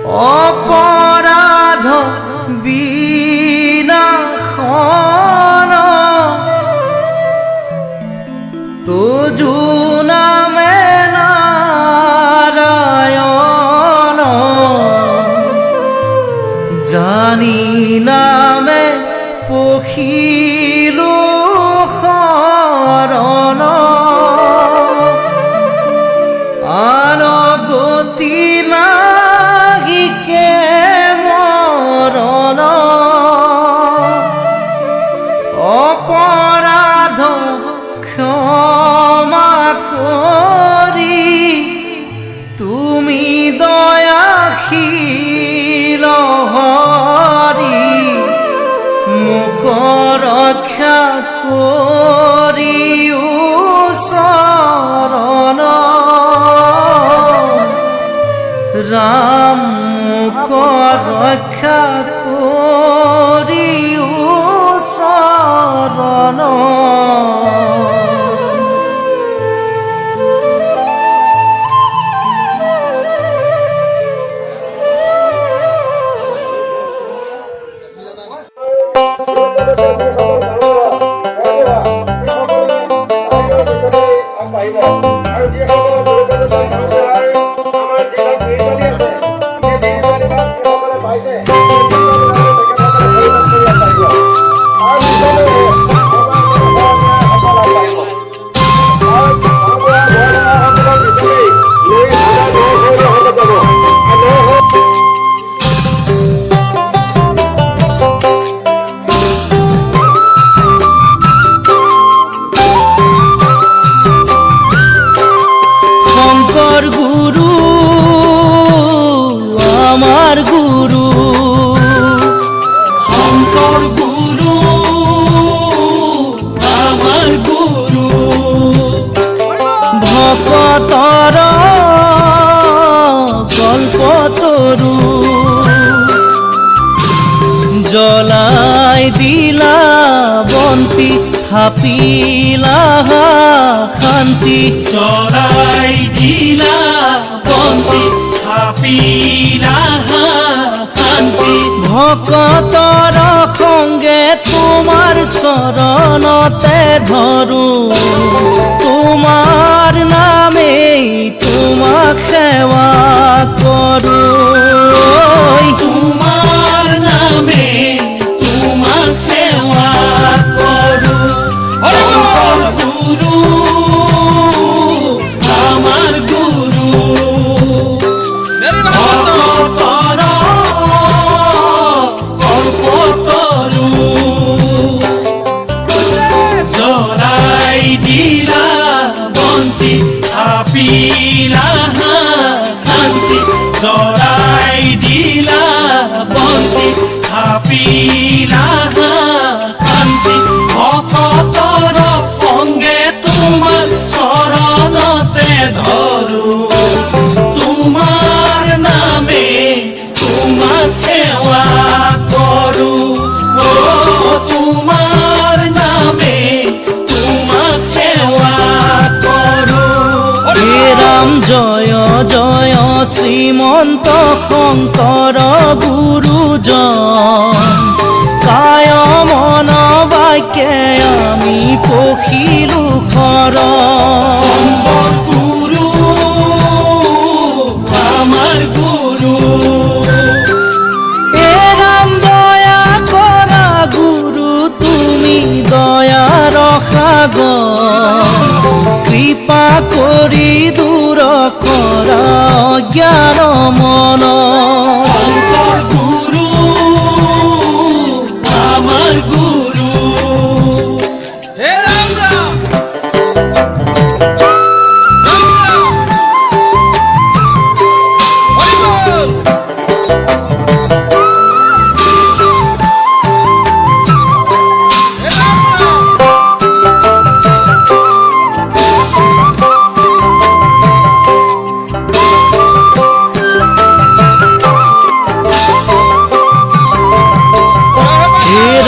অপৰাধ বিনাশন তোজু নামে নাৰায়ণ জানি নামে পখিলো শৰণ আনগতি লাগিকে মৰণ অপৰাধ ক্ষমা কৰি তুমি দয়াশীল হৰি মোক ৰক্ষা কৰিও শৰণ ৰাম মোক ৰক্ষা কৰিও শৰণ জ্বলাই দিলা বন্তি থাপিলা শান্তি জ্বলাই দিলা বন্তি থাপিলা শান্তি ভকতৰ সঙ্গে তোমাৰ চৰণতে ধৰো তোমাৰ নামেই তোমাক সেৱা কৰো তোমাৰ নামে তোমাক সেৱা কৰো অন্তৰ গুৰু আমাৰ গুৰু ভকতৰ কল্পতৰু জ্বলাই দিলা বন্তি থাপিলা শান্তি জ্বলাই দিলা বন্তি থাপিলা শান্তি ভকতৰ সঙ্গে তোমাৰ চৰণতে ধৰো তোমাৰ নামে তোমাক সেৱা কৰো তোমাৰ নামে তোমাক সেৱা কৰো হে ৰাম জয় জয় শ্ৰীমন্ত শংকৰ গুৰুজন কায় মন বাক্যে আমি পখিলো শৰণ গুৰু আমাৰ গুৰু হে ৰাম দয়া কৰা গুৰু তুমি দয়াৰ সাগৰ কৃপা কৰি দূৰ কৰা অজ্ঞান মন গুৰু আমাৰ গুৰু হে ৰাম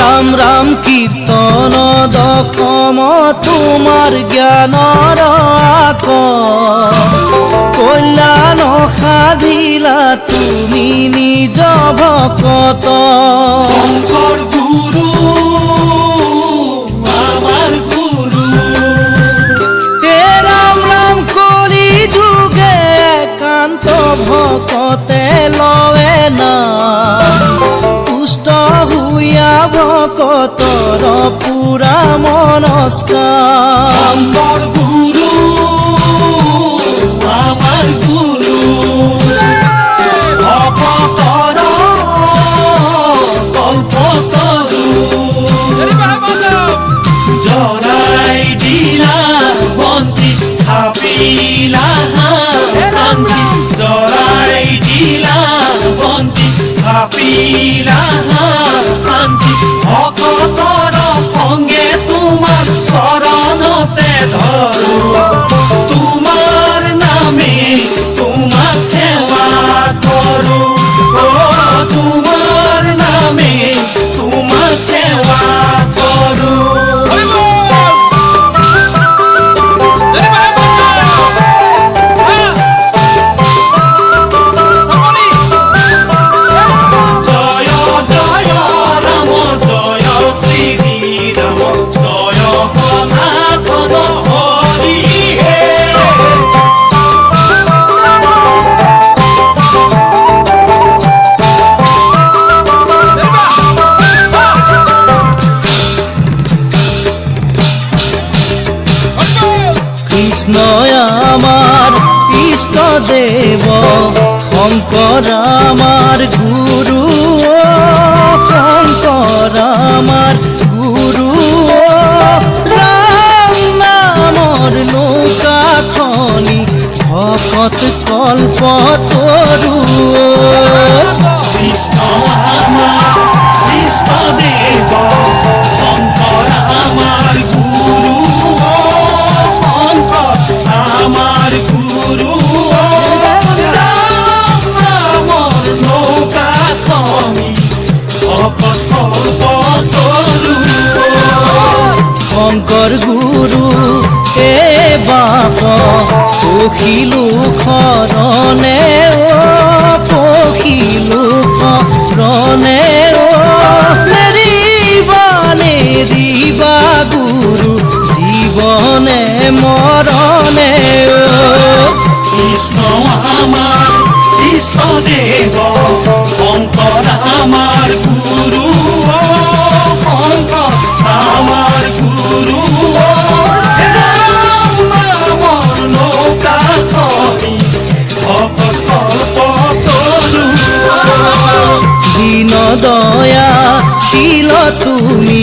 ৰাম ৰাম কীৰ্তন দশম তোমাৰ জ্ঞানৰ কল্যাণ সাধিলা তুমি নিজ ভকত শংকৰ গুৰু আমাৰ গুৰু হে ৰাম ৰাম কৰি যুগে একান্ত ভকতে লয়ে নাম পুষ্ট হুইয়া ভকতৰ পুৰা মনস্কাৰ শংকৰ গুৰু আমাৰ গুৰু ভকতৰ কল্পতৰু জৰাই দিলা বন্তি থাপিলা শান্তি জৰাই দিলা বন্তি থাপিলা শান্তি ভকতৰ সংগে তোমাৰ চৰণতে ধৰো তোমাৰ নামে তোমাক সেৱা কৰো তোমাৰ নামে তোমাক সেৱা কৰো জয় জয় ৰাম জয় শ্ৰী ৰাম জয় সনাতন হৰি হে কৃষ্ণই আমাৰ ইষ্ট দেব শঙ্কৰ আমাৰ গুৰু শঙ্কৰ আমাৰ গুৰু ৰাম নামৰ নৌকা খনি ভকত কল্প তৰু কৃষ্ণ আমাৰ কৃষ্ণ দেৱ শংকৰ আমাৰ গুৰু শংকৰ আমাৰ গুৰু ৰাম নামৰ নৌকা খনি ভকত কল্পতৰু শঙ্কৰ গুৰু এ বাপ পখিলো শৰণে পখিলো শৰণে নেৰিবা নেৰিবা গুৰু জীৱনে মৰণে কৃষ্ণ আমাৰ কৃষ্ণ দেৱ শংকৰ আমাৰ গুৰু শংকৰ আমাৰ গুৰু ৰাম নামৰ নৌকা খনি ভকত কল্পতৰু দীন দয়া শিল তুমি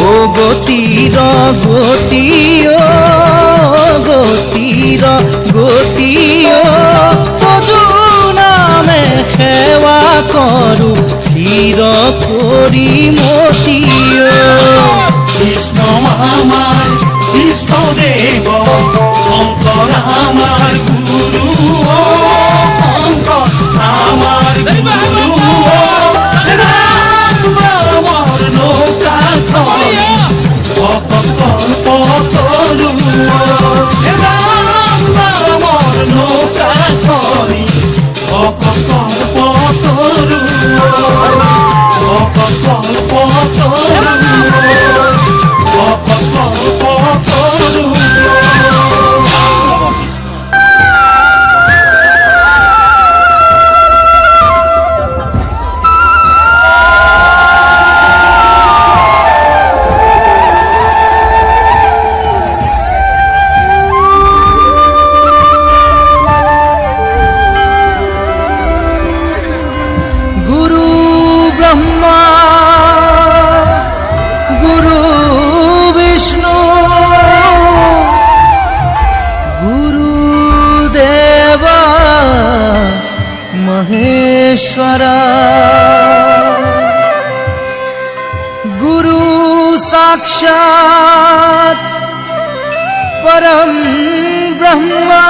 ও গতিৰ গতি গতিৰ গতি তজু নামে সেৱা কৰো ধীৰ কৰি মতি কৃষ্ণ আমাৰ কৃষ্ণ দেৱ শংকৰ আমাৰ গুৰু শংকৰ আমাৰ গুৰু ৰাম নামৰ নৌকা খনি ভকত কল্পতৰু ৰাম নামৰ নৌকা খনি ভকত কল্পতৰু ভকত কল্পতৰু ভকত কল্পতৰু গুৰু ব্ৰহ্মা গুৰু বিষ্ণু গুৰু দেৱ মহেশ্বৰ গুৰু সাক্ষাৎ পৰম ব্ৰহ্মা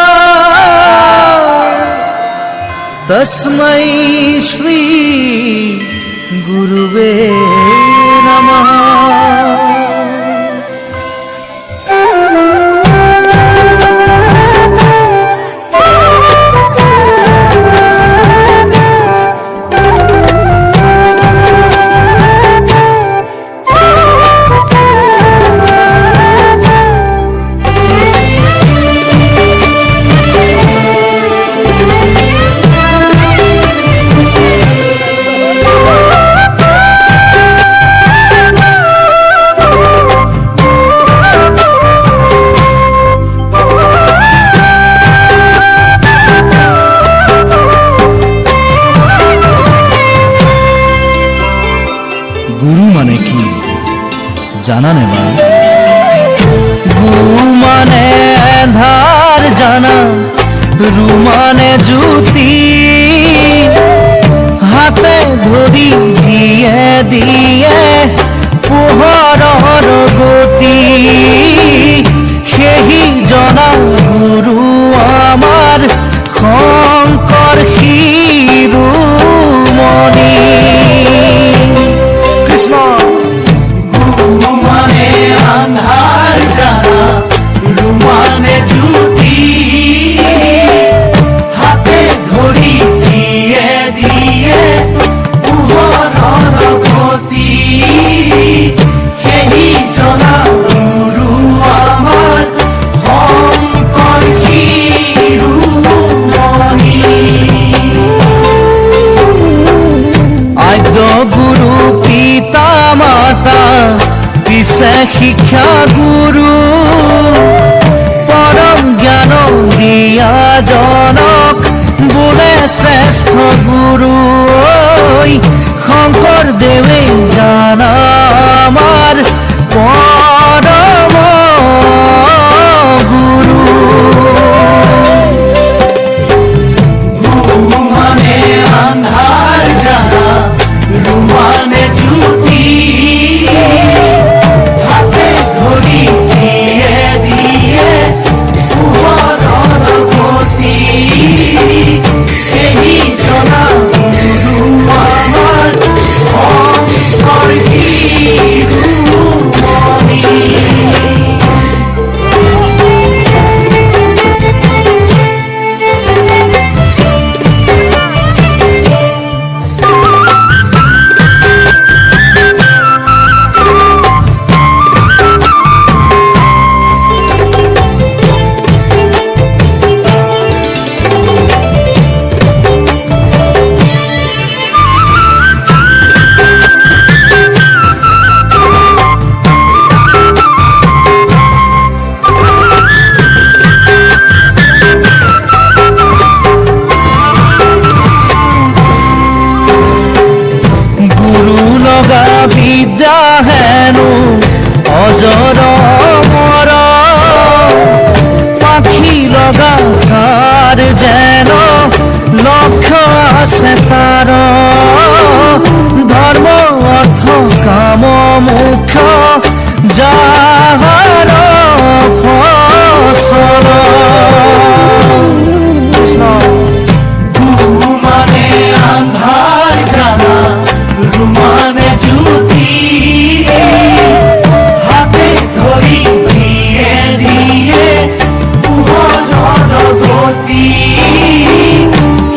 तस्मै श्री गुरुवे नमः জানানে বাৰু? গু মানে এন্ধাৰ জানা, ৰু মানে জ্যোতি, হাতে ধৰি যিয়ে দিয়ে পোহৰৰ গতি, সেহি জনা গুৰু আমাৰ শংকৰ শিৰোমণি। কৃষ্ণ। গু মানে আন্ধাৰ জানা, ৰু মানে জ্যোতি, হাতে ধৰি যিয়ে দিয়ে পোহৰৰ গতি, সেহি জনা গুৰু আমাৰ শংকৰ শিৰোমণি। আদ্য গুৰু পিতা মাতা, পিছে শিক্ষা গুৰু, পৰম জ্ঞান দিয়া জনক বোলে শ্ৰেষ্ঠ গুৰু। শংকৰদেৱে জানা আমাৰ পৰম গুৰু। গু মানে আন্ধাৰ জানা, ৰু মানে জ্যোতি, হাতে ধৰি যিয়ে দিয়ে পোহৰৰ গতি, সেহি জনা গুৰু আমাৰ শংকৰ শিৰোমণি। গুৰু লগা বিদ্যা হেনো অজৰ অমৰ, পাখি লগা তাৰ যেন লক্ষ্য আছে তাৰ, ধৰ্ম অৰ্থ কাম মুখ্য যাহাৰ ফচল। কৃষ্ণ। গু মানে আন্ধাৰ জানা, ৰু মানে জ্যোতি, হাতে ধৰি যিয়ে দিয়ে পোহৰৰ গতি,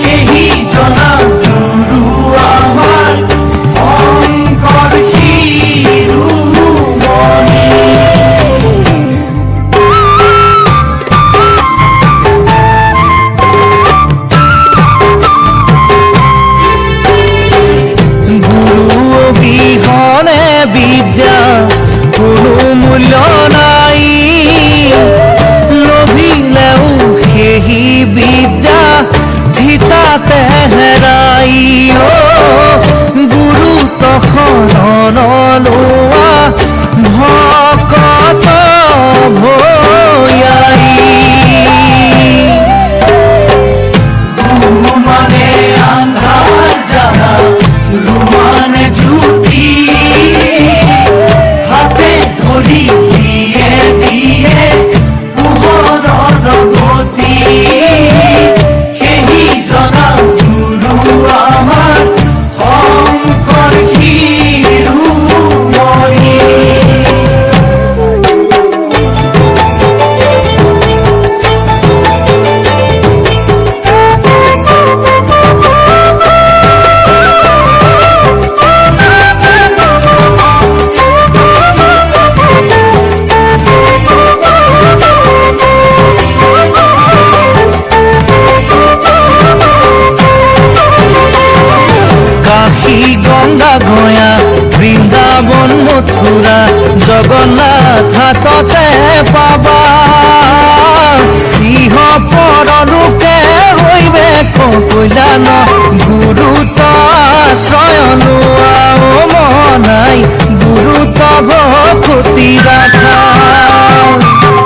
সেহি জনা গুৰু আমাৰ শংকৰ শিৰোমণি। গুৰু অবিহনে বিদ্যা কোনো মূল্য নাই, লভিলেও সেহি বিদ্যা ধিতাতে হেৰাই। গুৰু তখন লোৱা ভকত ভয়াই। গু মানে আন্ধাৰ জানা, ৰু মানে জ্যোতি, হাতে ধৰি যিয়ে দিয়ে পোহৰৰ গতি, সেহি জনা গুৰু আমাৰ শংকৰ শিৰোমণি। কাশী গংগা গয়া বৃন্দাবন মথুৰা জগন্নাথ হাততে পাবা, ইহ পৰলোকে হৈবে কল্যাণ গুৰুত আশ্ৰয় লোৱা মনাই গুৰুত ভকতি ৰাখা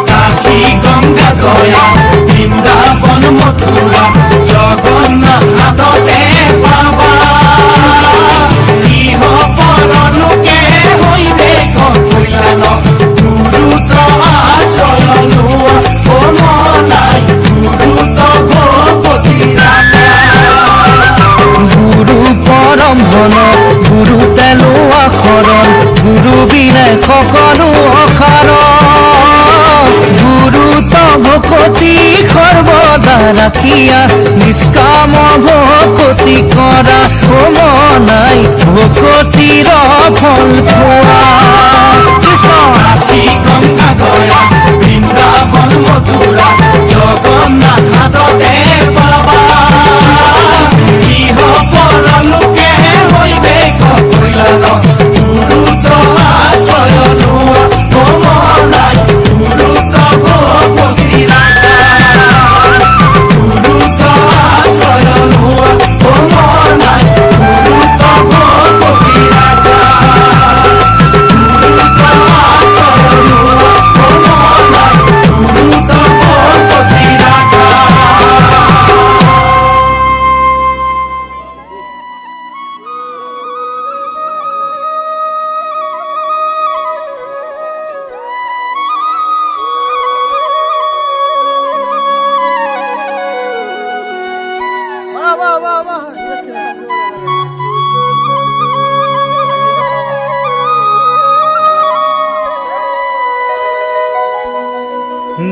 কাশী গঙ্গা গয়া বৃন্দাবন মথুৰা জগন্নাথ হাততে পাবা ইহ পৰলোকে হইবে কল্যাণ গুৰুত আশ্ৰয় লোৱা ও মনাই গুৰুত ভকতি ৰাখা গুৰু পৰম ধন গুৰু তেলোৱা শৰণ গুৰু বিনে সকলো অসাৰ গুৰুত ভকতি সৰ্বদা ৰাখিয়া নিষ্কাম ভকতি কৰা ও মনাই ভকতিৰ ফল খোৱা কৃষ্ণ কাশী গঙ্গা গয়া বৃন্দাবন মথুৰা জগন্নাথ হাততে পাবা ইহ পৰলোকে হইবে কল্যাণ গুৰুত আশ্ৰয় লোৱা ও মনাই গুৰুত ভকতি ৰাখা গুৰুত আশ্ৰয় লোৱা ও মনাই গুৰুত ভকতি ৰাখা গুৰুত আশ্ৰয় লোৱা ও মনাই গুৰুত ভকতি ৰাখা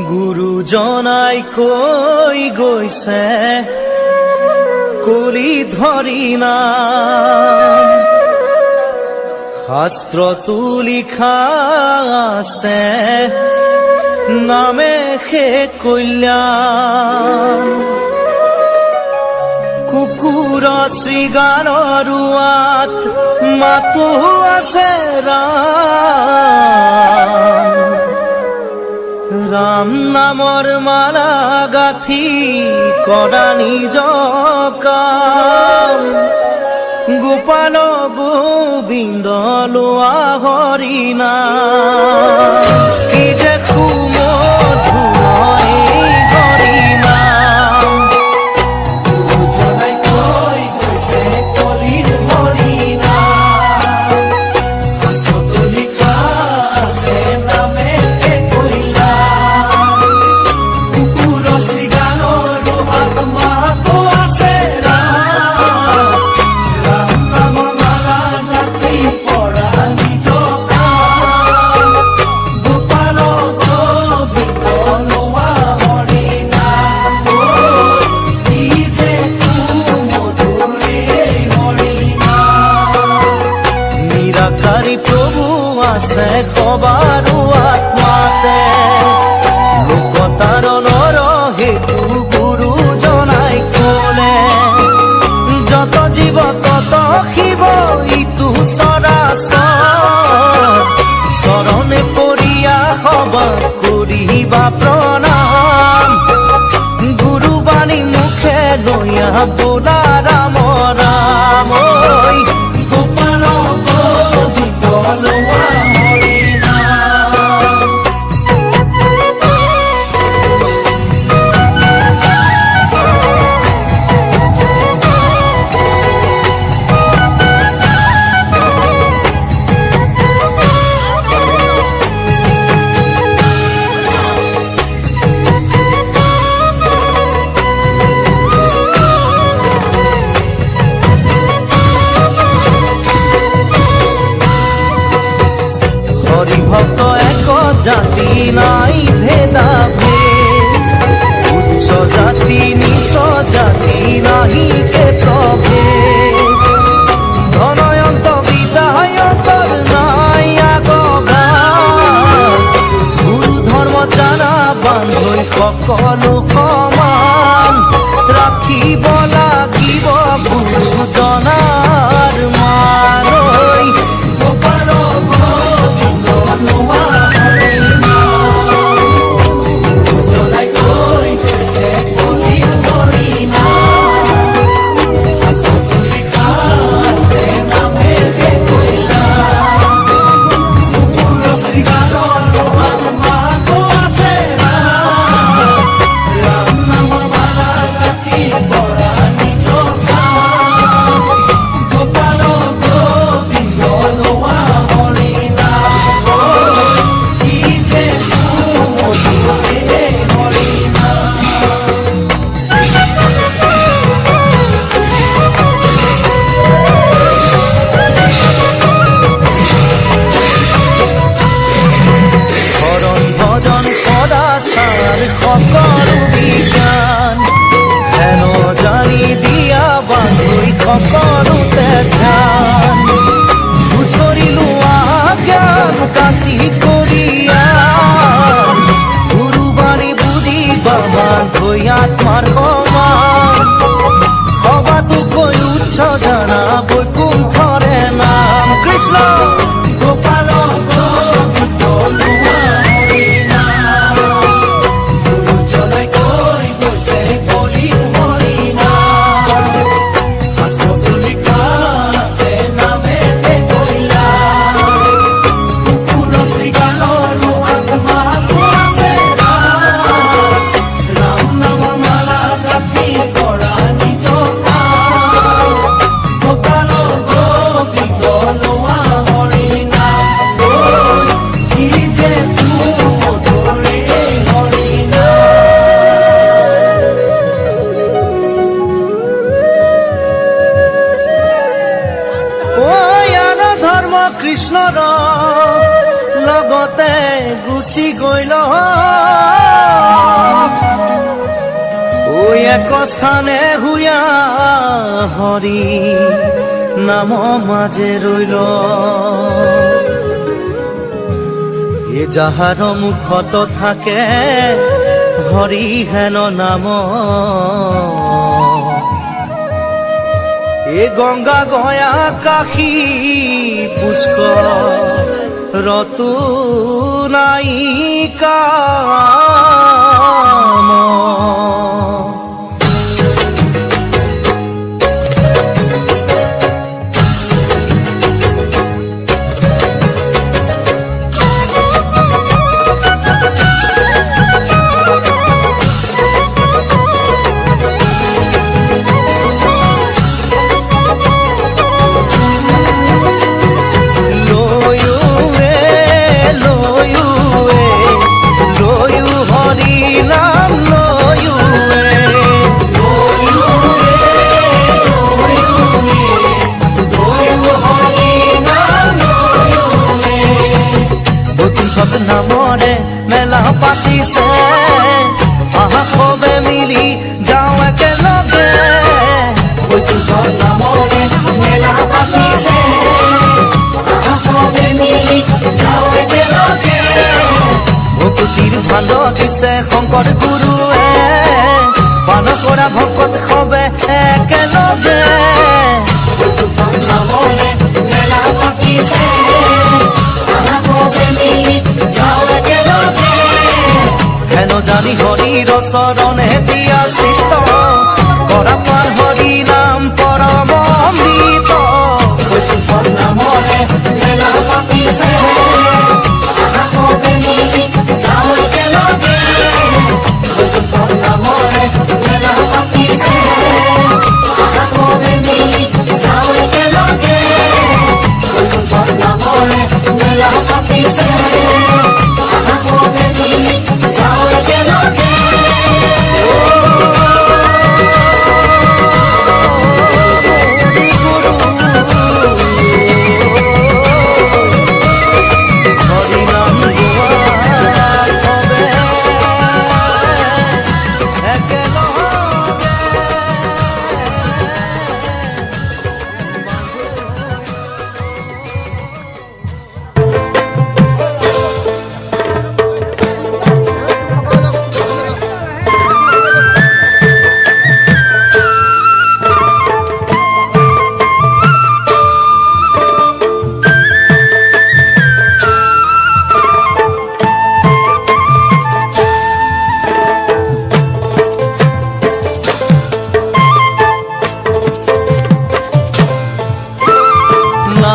গুৰুজনাই কৈ গৈছে কলি ধৰি নাম শাস্ত্ৰতো লিখা আছে নামে সে কল্যাণ কুকুৰ শৃগালৰ ৰোৱাত মাতো আছে ৰাম নামৰ মালা গাঁঠি কৰা নিজ কাম গোপাল গোবিন্দ লোৱা হৰি নাম কি যে সুমধুৰ এই হৰি নাম গুৰুজনাই কৈ গৈছে কলিৰ হৰিনাম শাস্ত্ৰতো লিখা আছে নামে কল্যাণ কুকুৰ শৃগালৰ ৰোৱাত মাতো আছে ৰাম নামৰ মালা গাঁঠি কৰা নিজ কাম গোপাল গোবিন্দ লোৱা হৰিনাম কি যে সুমধুৰ এই হৰিনাম নিৰাকাৰী প্ৰভু আছে সবাৰো আত্মাতে লোকতাৰণৰ হেতু গুৰুজনাই ক'লে যত জীৱ তত শিৱ ইটো চৰাচৰ চৰণে পৰিয়া সবা কৰিবা প্ৰণাম গুৰুবাণী মুখে লৈয়া বোলা ৰাম ৰাম ঐ গোপাল গোবিন্দ লোৱা হৰিনাম হৰি ভক্ত এক জাতি নাই ভেদা ভেদ উচ্চ জাতি নিচ জাতি নাহি ভেদ ধনয়ন্ত বিদায়কৰ নাই আগবাদ গুৰু ধৰ্ম জানা বান্ধৈ সকলো সমান ৰাখিব লাগিব গুৰুজনাৰ মান ঐ গোপাল গোবিন্দ লোৱা হৰিনাম গুৰুজনাই কৈ গৈছে কলিৰ হৰিনাম শাস্ত্ৰতো লিখা আছে নামে কল্যাণ কুকুৰ শৃগালৰ সকলোতে ধ্যান হুঁচৰি লোৱা জ্ঞান কাটি কৰিয়া গুৰুবাৰী বুজি বাবান থৈ আত্মাৰ সমান সবাতোকৈ উচ্চ জানা বৈকুণ্ঠৰে নাম কৃষ্ণ গোপাল গোবিন্দ লোৱা হৰিনাম গুৰুজনাই কৈ গৈছে কলি হৰিনাম শাস্ত্ৰতো লিখা আছে নামেতে কৈলা কুকুৰ শৃগালৰো আত্মাটো আছে ৰাম নাম মালা গাঁঠি কৰা নিজ কাম গোপাল গোবিন্দ লোৱা হৰিনাম কি যে তোৰ মধুৰে হৰিনাম য়ান ধৰ্ম কৃষ্ণৰ লগতে গুচি গৈ এক স্থানে হুয়া হৰি নাম মাজে ৰৈল এ যাহাৰ মুখত থাকে হৰি হেন নাম এ গঙ্গা গয়া কাশী পুষ্কৰ ৰতু নায়িকা নামৰে মেলা পাতিছে আহা সবে মিলি যাওঁ একেলগে বৈকুণ্ঠৰ নামৰে মেলা পাতিছে সবে মিলি যাওঁ একেলগে ভকুতিৰ ভাণ্ড দিছে শংকৰ গুৰুৱে পান কৰা ভকত সবে একেলগে বৈকুণ্ঠৰ নামৰে মেলা পাতিছে সবে মিলি যাওঁ একেলগে হেন জানি হৰিৰ চৰণে দিয়া চিত্ত কৰা পাৰ হৰি নাম পৰম অমৃত বৈকুণ্ঠৰ নামৰে মেলা পাতিছে সবে মিলি যাওঁ একেলগে বৈকুণ্ঠৰ নামৰে মেলা পাতিছে সবে মিলি যাওঁ একেলগে বৈকুণ্ঠৰ নামৰে মেলা পাতিছে সবে মিলি যাওঁ একেলগে হৰি নাম গোৱাৰ সবে একেলগে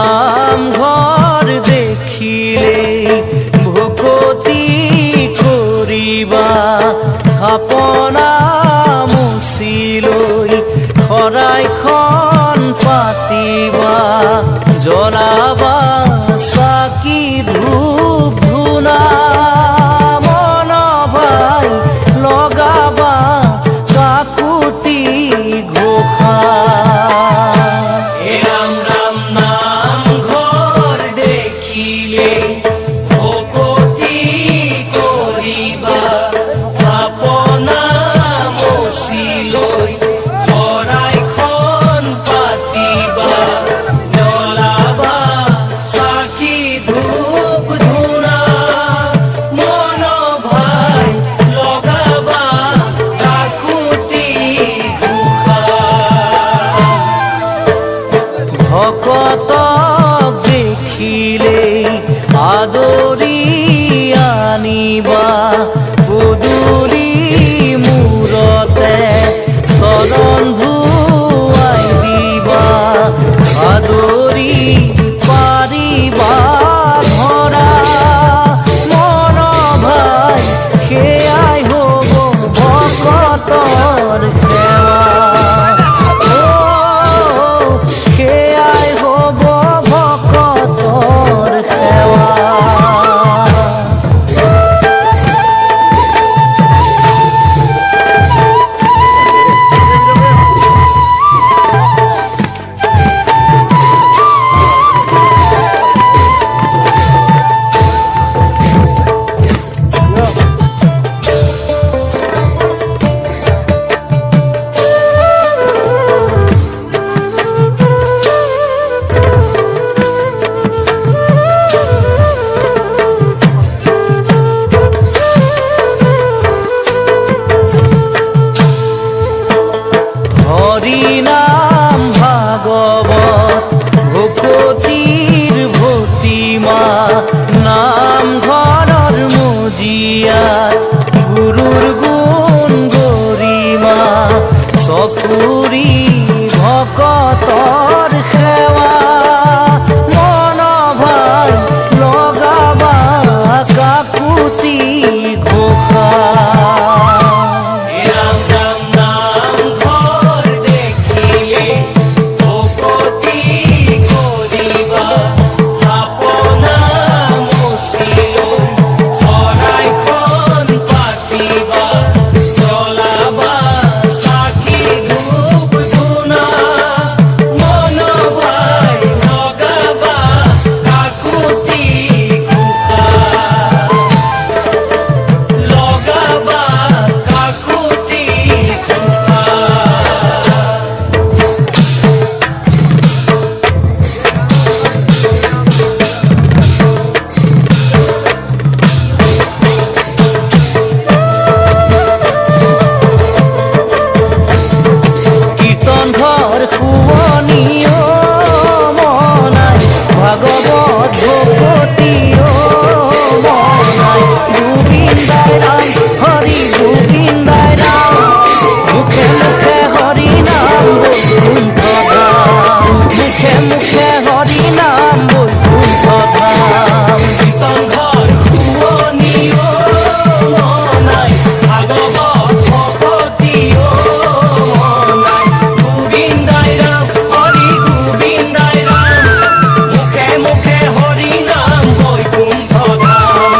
নামঘৰ দেখিলে ভকতি কৰিবা থাপনা মুচি লৈ শৰাইখন পাতিবা জ্বলাবা চাকি ধূপ ধূনা মন ভাই লগাবা কাকুতি ঘোষা রাম রাম নাম ঘর দেখিলে ভকতি করিবা থাপনা মচি লৈ শৰাইখন পাতি শুৱনি মনাই ভাগৱত ভকতি মনাই গোবিন্দাই ৰাম হৰি গোবিন্দাই ৰাম মুখে মুখে হৰি নাম বৈকুণ্ঠ ধাম মুখে মুখে হৰি নাম বৈকুণ্ঠ ধাম কীৰ্তন ঘৰ শুৱনি মনাই ভাগৱত ভকতি মনাই গোবিন্দাই ৰাম হৰি গোবিন্দাই ৰাম মুখে মুখে হৰি নাম বৈকুণ্ঠ ধাম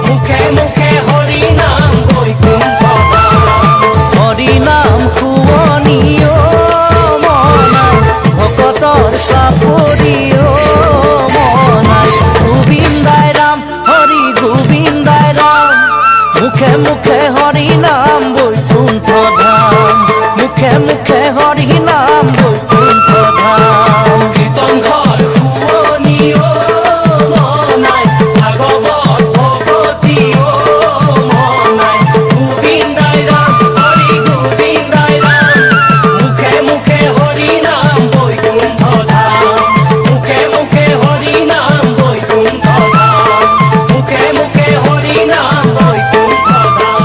মুখে মুখে হৰি নাম বৈকুণ্ঠ ধাম হৰি নাম শুৱনি মনাই ভকতৰ চাপৰি মনাই গোবিন্দাই ৰাম হৰি গোবিন্দাই ৰাম মুখে মুখে হৰি নাম বৈকুণ্ঠ ধাম মুখে মুখে হৰি নাম বৈকুণ্ঠ ধাম কীৰ্তন ঘৰ শুৱনি মনাই ভাগৱত ভকতি মনাই গোবিন্দাই ৰাম হৰি গোবিন্দাই ৰাম মুখে মুখে হৰি নাম বৈকুণ্ঠ ধাম মুখে মুখে হৰি নাম বৈকুণ্ঠ ধাম মুখে মুখে হৰি নাম বৈকুণ্ঠ ধাম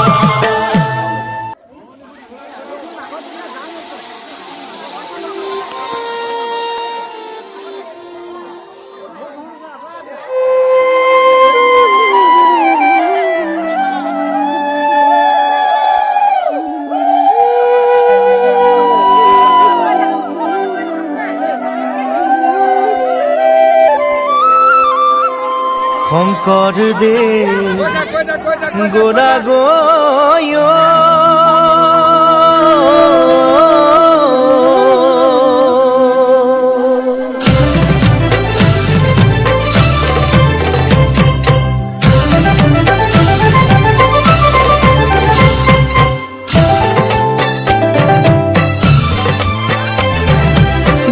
শংকৰদেৱ গোৰা গয়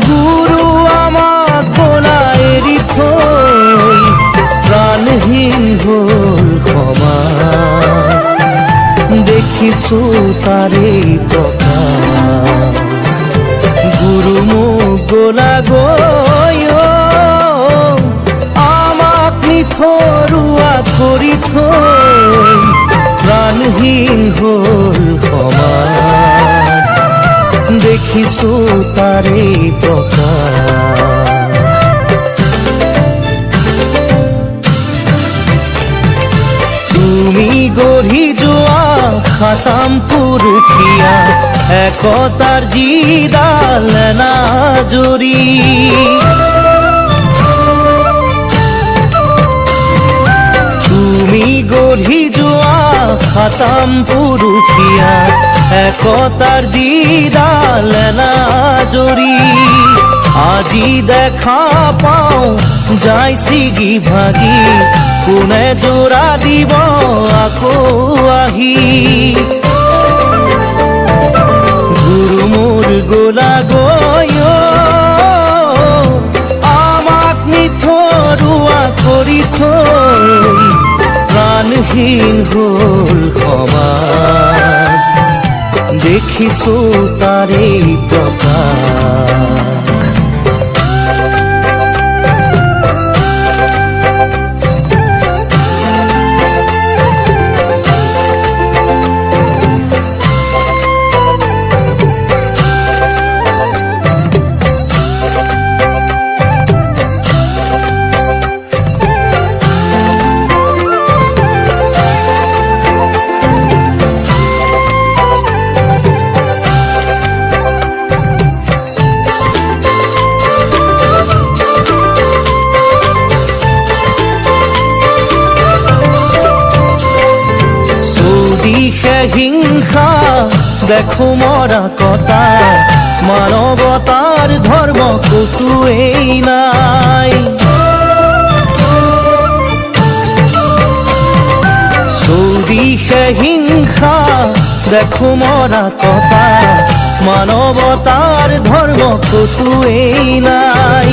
গুৰু আমাক গোলা এৰি থৈ প্ৰাণহীন হ'ল সমাজ দেখিছো তাৰে প্ৰকাশ গুৰু মোক গোলা গৈ আমাক নিথৰুৱা কৰি থৈ প্ৰাণহীন হ'ল সমাজ দেখিছো তাৰে প্ৰকাশ তুমি গঢ়ি যোৱা খাতাম পুৰুষীয়া একতাৰ যিডাল নাজৰি তুমি গঢ়ি যোৱা খাতাম পুৰুষীয়া একতাৰ যিডাল নাজৰি আজি দেখা পাওঁ যায় ছিগি ভাগি কোনে জোৰা দিব আকৌ আহি গুৰু মোৰ গোলা গয় আমাক নিথৰুৱা কৰি থৈ প্ৰাণহীন হ'ল সমাজ দেখিছো তাৰে প্ৰকাশ হিংসা দেখো মৰা কটা মানৱতাৰ ধৰ্ম কতোৱেই নাই চৌদিশে হিংসা দেখো মৰা কটা মানৱতাৰ ধৰ্ম কতোৱেই নাই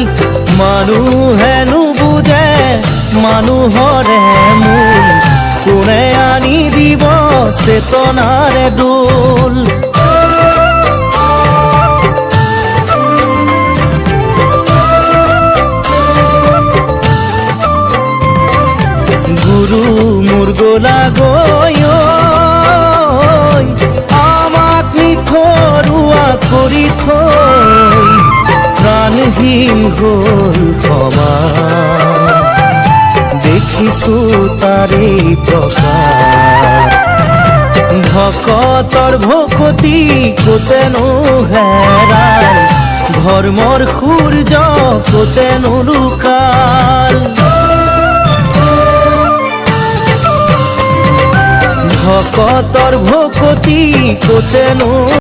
মানুহে নুবুজে মানুহৰে মূল কোনে আনি দিব চেতনাৰে দোল গুৰু মোৰ গলা গৈ আমাক নিথৰুৱা কৰি থৈ প্ৰাণহীন হ'ল সমাজ দেখিছো তাৰে প্ৰকাশ ভকতৰ ভকতি কোতেনো হেৰাই ধৰ্মৰ সূৰ্য কোতেনো লুকাল ভকতৰ ভকতি কোতেনো